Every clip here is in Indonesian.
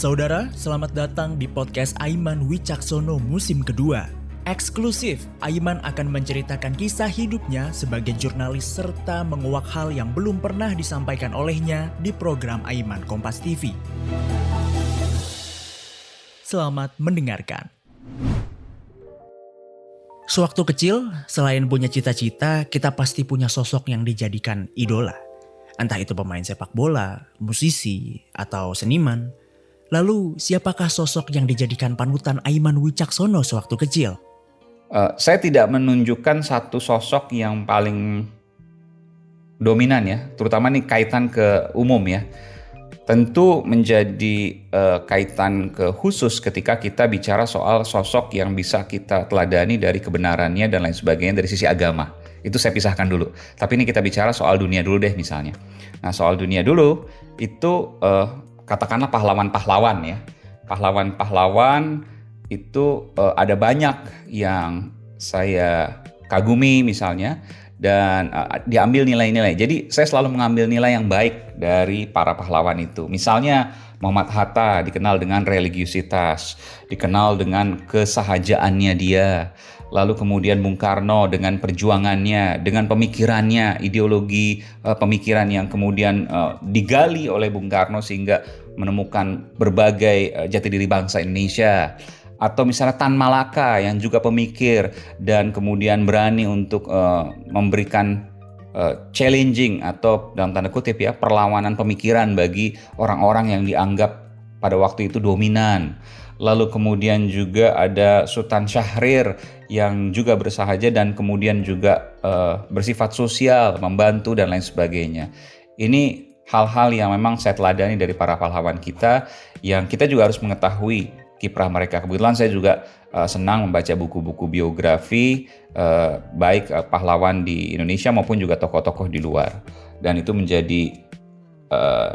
Saudara, selamat datang di podcast Aiman Wicaksono musim kedua. Eksklusif, Aiman akan menceritakan kisah hidupnya sebagai jurnalis serta menguak hal yang belum pernah disampaikan olehnya di program Aiman Kompas TV. Selamat mendengarkan. Sewaktu kecil, selain punya cita-cita, kita pasti punya sosok yang dijadikan idola. Entah itu pemain sepak bola, musisi, atau seniman. Lalu, siapakah sosok yang dijadikan panutan Aiman Wicaksono sewaktu kecil? Saya tidak menunjukkan satu sosok yang paling dominan ya, terutama nih kaitan ke umum ya. Tentu menjadi kaitan ke khusus ketika kita bicara soal sosok yang bisa kita teladani dari kebenarannya dan lain sebagainya dari sisi agama. Itu saya pisahkan dulu. Tapi ini kita bicara soal dunia dulu deh misalnya. Nah soal dunia dulu itu katakanlah pahlawan-pahlawan ya. Pahlawan-pahlawan itu ada banyak yang saya kagumi misalnya. Dan diambil nilai-nilai. Jadi saya selalu mengambil nilai yang baik dari para pahlawan itu. Misalnya Muhammad Hatta dikenal dengan religiusitas, dikenal dengan kesahajaannya dia. Lalu kemudian Bung Karno dengan perjuangannya, dengan pemikirannya, ideologi pemikiran yang kemudian digali oleh Bung Karno sehingga menemukan berbagai jati diri bangsa Indonesia. Atau misalnya Tan Malaka yang juga pemikir dan kemudian berani untuk memberikan challenging atau dalam tanda kutip ya perlawanan pemikiran bagi orang-orang yang dianggap pada waktu itu dominan. Lalu kemudian juga ada Sultan Syahrir yang juga bersahaja dan kemudian juga bersifat sosial, membantu dan lain sebagainya. Ini hal-hal yang memang saya teladani dari para pahlawan kita yang kita juga harus mengetahui kiprah mereka. Kebetulan saya juga senang membaca buku-buku biografi baik pahlawan di Indonesia maupun juga tokoh-tokoh di luar. Dan itu menjadi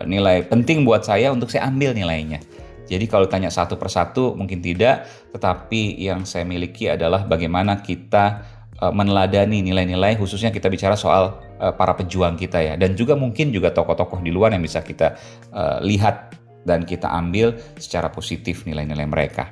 nilai penting buat saya untuk saya ambil nilainya. Jadi kalau tanya satu persatu mungkin tidak, tetapi yang saya miliki adalah bagaimana kita meneladani nilai-nilai, khususnya kita bicara soal para pejuang kita ya. Dan juga mungkin juga tokoh-tokoh di luar yang bisa kita lihat dan kita ambil secara positif nilai-nilai mereka.